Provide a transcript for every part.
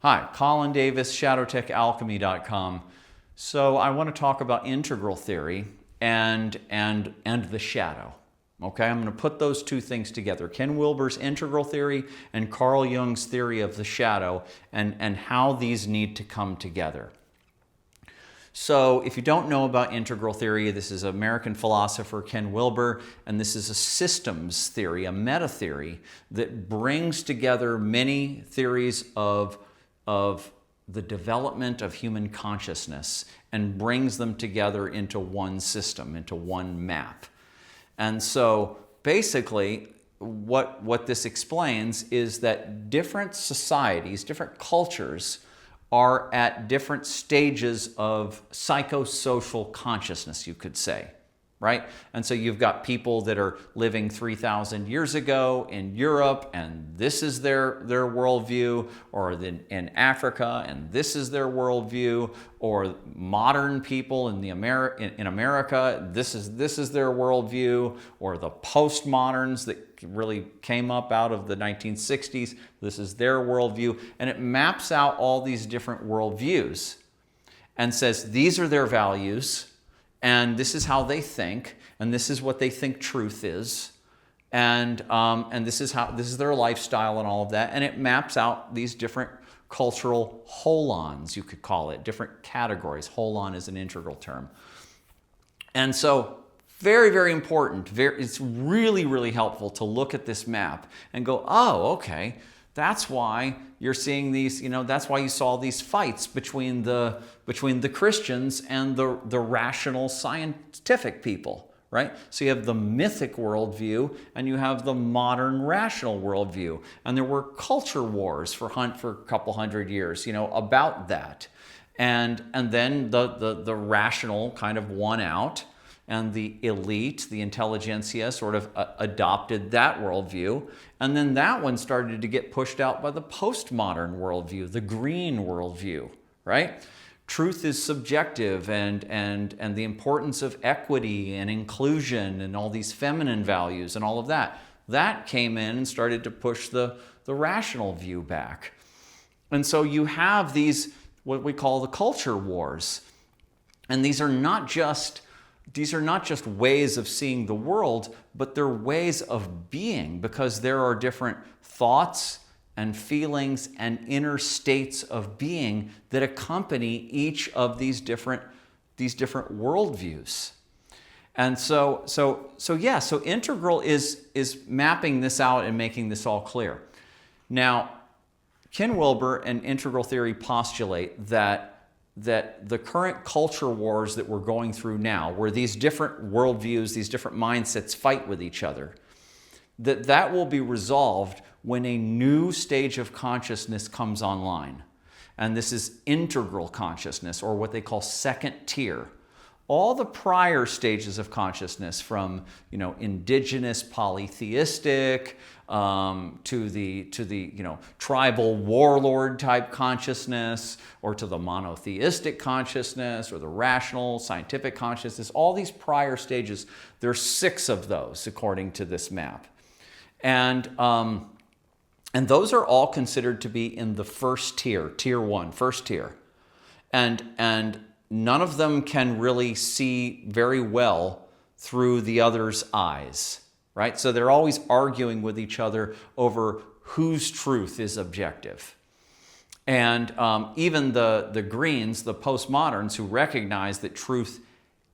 Hi, Colin Davis, ShadowTechAlchemy.com. So I want to talk about integral theory and the shadow. Okay, I'm going to put those two things together. Ken Wilber's integral theory and Carl Jung's theory of the shadow and how these need to come together. So if you don't know about integral theory, this is American philosopher Ken Wilber, and this is a systems theory, a meta theory that brings together many theories of the development of human consciousness and brings them together into one system, into one map. And so basically what this explains is that different societies, different cultures are at different stages of psychosocial consciousness, you could say. Right? And so you've got people that are living 3,000 years ago in Europe, and this is their worldview, or in Africa, and this is their worldview, or modern people in America, this is their worldview, or the postmoderns that really came up out of the 1960s, this is their worldview, and it maps out all these different worldviews and says these are their values, and this is how they think, and this is what they think truth is, and this is their lifestyle and all of that, and it maps out these different cultural holons, you could call it, different categories. Holon is an integral term, and so very, very important. It's really, really helpful to look at this map and go, oh, okay. That's why you're seeing these, that's why you saw these fights between the Christians and the rational scientific people, right? So you have the mythic worldview and you have the modern rational worldview. And there were culture wars for a couple hundred years, about that. And then the rational kind of won out. And the elite, the intelligentsia, sort of adopted that worldview. And then that one started to get pushed out by the postmodern worldview, the green worldview, right? Truth is subjective, and the importance of equity and inclusion and all these feminine values and all of that. That came in and started to push the rational view back. And so you have these, what we call the culture wars. And these are not just ways of seeing the world, but they're ways of being, because there are different thoughts and feelings and inner states of being that accompany each of these different worldviews. And so integral is mapping this out and making this all clear. Now, Ken Wilber and integral theory postulate that the current culture wars that we're going through now, where these different worldviews, these different mindsets fight with each other, that will be resolved when a new stage of consciousness comes online. And this is integral consciousness, or what they call second tier. All the prior stages of consciousness, from indigenous polytheistic to the tribal warlord type consciousness, or to the monotheistic consciousness, or the rational scientific consciousness, all these prior stages, there's 6 of those according to this map, and those are all considered to be in the first tier, tier 1, first tier, and none of them can really see very well through the other's eyes, right? So they're always arguing with each other over whose truth is objective. And even the Greens, the postmoderns, who recognize that truth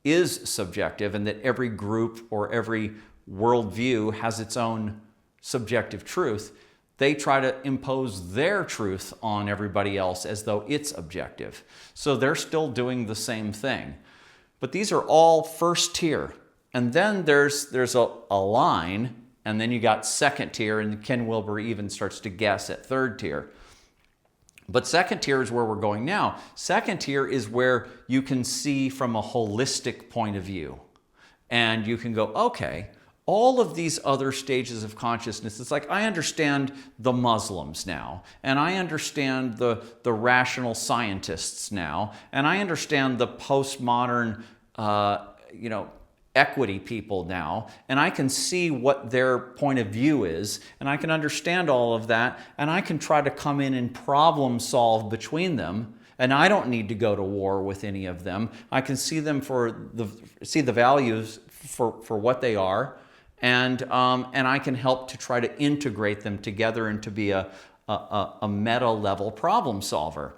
is subjective and that every group or every worldview has its own subjective truth, they try to impose their truth on everybody else as though it's objective. So they're still doing the same thing. But these are all first tier. And then there's a line, and then you got second tier, and Ken Wilber even starts to guess at third tier. But second tier is where we're going now. Second tier is where you can see from a holistic point of view. And you can go, okay, all of these other stages of consciousness, it's like, I understand the Muslims now, and I understand the rational scientists now, and I understand the postmodern, equity people now, and I can see what their point of view is, and I can understand all of that, and I can try to come in and problem solve between them, and I don't need to go to war with any of them. I can see them see the values for what they are, and I can help to try to integrate them together and to be a meta level problem solver.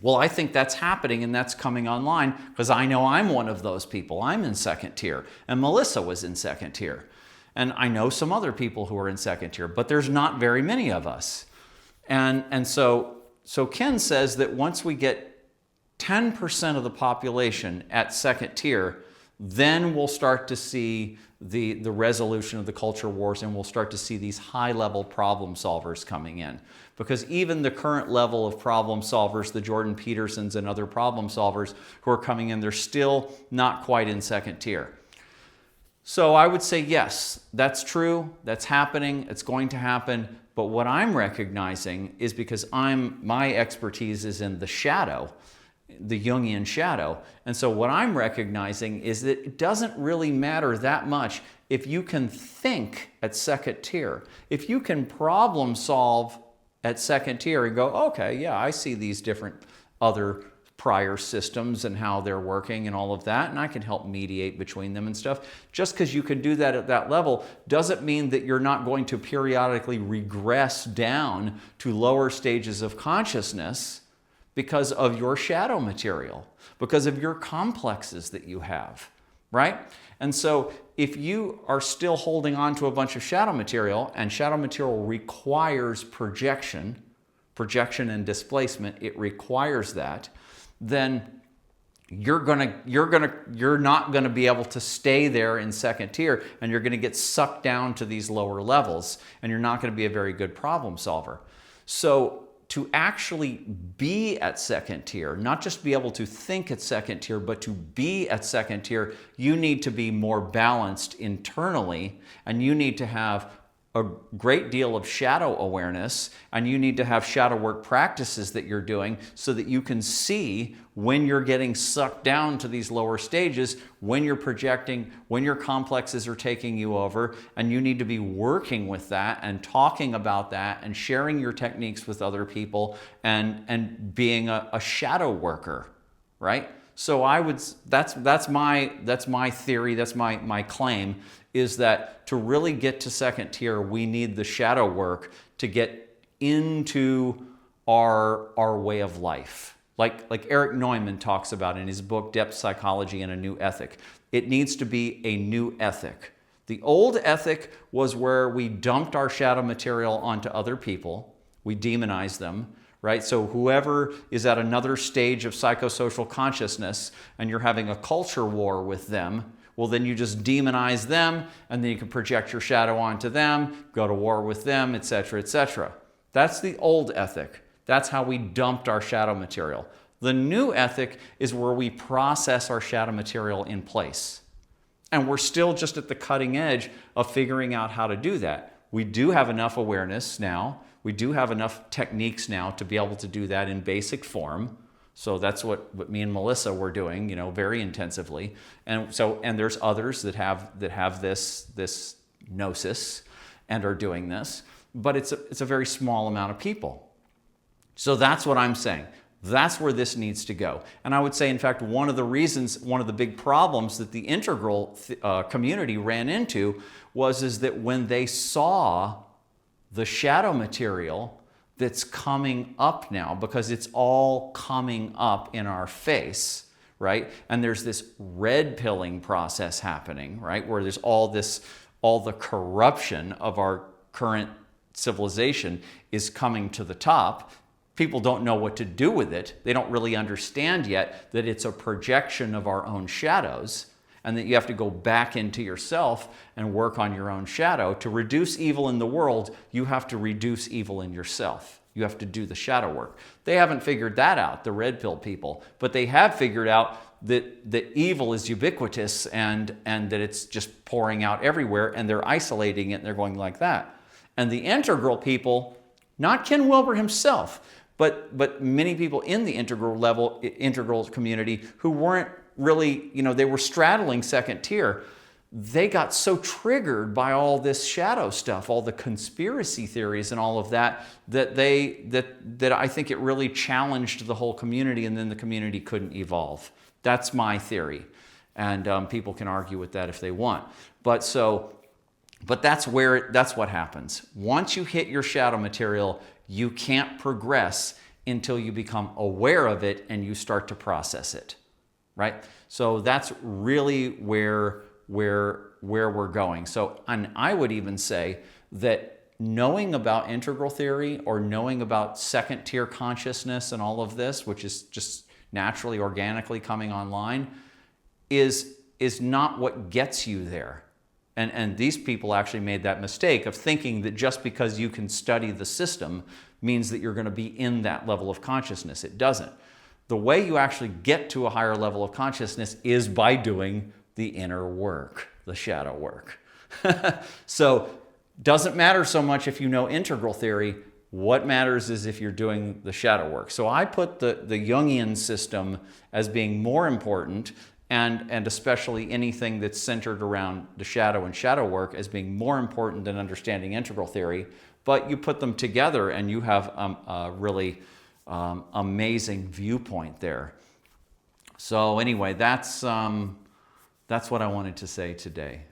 Well, I think that's happening and that's coming online because I know I'm one of those people. I'm in second tier, and Melissa was in second tier. And I know some other people who are in second tier, but there's not very many of us. And so Ken says that once we get 10% of the population at second tier, then we'll start to see the resolution of the culture wars, and we'll start to see these high-level problem solvers coming in. Because even the current level of problem solvers, the Jordan Petersons and other problem solvers who are coming in, they're still not quite in second tier. So I would say yes, that's true, that's happening, it's going to happen. But what I'm recognizing is because my expertise is in the shadow, the Jungian shadow. And so what I'm recognizing is that it doesn't really matter that much if you can think at second tier, if you can problem solve at second tier and go, okay, yeah, I see these different other prior systems and how they're working and all of that, and I can help mediate between them and stuff. Just because you can do that at that level doesn't mean that you're not going to periodically regress down to lower stages of consciousness because of your shadow material, because of your complexes that you have, right? And so if you are still holding on to a bunch of shadow material, and shadow material requires projection and displacement, it requires that, then you're not gonna be able to stay there in second tier, and you're gonna get sucked down to these lower levels, and you're not gonna be a very good problem solver. So to actually be at second tier, not just be able to think at second tier, but to be at second tier, you need to be more balanced internally, and you need to have a great deal of shadow awareness, and you need to have shadow work practices that you're doing so that you can see when you're getting sucked down to these lower stages, when you're projecting, when your complexes are taking you over, and you need to be working with that and talking about that and sharing your techniques with other people and being a shadow worker, right? So that's my theory, that's my claim, is that to really get to second tier, we need the shadow work to get into our way of life. Like Eric Neumann talks about in his book, Depth Psychology and a New Ethic. It needs to be a new ethic. The old ethic was where we dumped our shadow material onto other people. We demonized them, right? So whoever is at another stage of psychosocial consciousness and you're having a culture war with them, well, then you just demonize them, and then you can project your shadow onto them, go to war with them, etc., etc. That's the old ethic. That's how we dumped our shadow material. The new ethic is where we process our shadow material in place. And we're still just at the cutting edge of figuring out how to do that. We do have enough awareness now. We do have enough techniques now to be able to do that in basic form. So that's what me and Melissa were doing, very intensively. And there's others that have this gnosis and are doing this, but it's a very small amount of people. So that's what I'm saying. That's where this needs to go. And I would say, in fact, one of the big problems that the integral community ran into is that when they saw the shadow material that's coming up now, because it's all coming up in our face, right? And there's this red pilling process happening, right? Where there's all the corruption of our current civilization is coming to the top. People don't know what to do with it. They don't really understand yet that it's a projection of our own shadows, and that you have to go back into yourself and work on your own shadow. To reduce evil in the world, you have to reduce evil in yourself. You have to do the shadow work. They haven't figured that out, the red pill people, but they have figured out that evil is ubiquitous and that it's just pouring out everywhere, and they're isolating it and they're going like that. And the integral people, not Ken Wilber himself, but many people in the integral community who weren't really, they were straddling second tier. They got so triggered by all this shadow stuff, all the conspiracy theories and all of that, that I think it really challenged the whole community, and then the community couldn't evolve. That's my theory. And people can argue with that if they want. But that's what happens. Once you hit your shadow material, you can't progress until you become aware of it and you start to process it, right? So that's really where we're going. So, and I would even say that knowing about integral theory or knowing about second tier consciousness and all of this, which is just naturally, organically coming online, is not what gets you there. And these people actually made that mistake of thinking that just because you can study the system means that you're going to be in that level of consciousness. It doesn't. The way you actually get to a higher level of consciousness is by doing the inner work, the shadow work. So doesn't matter so much if you know integral theory. What matters is if you're doing the shadow work. So I put the Jungian system as being more important, and especially anything that's centered around the shadow and shadow work as being more important than understanding integral theory. But you put them together and you have a really amazing viewpoint there. So anyway, that's what I wanted to say today.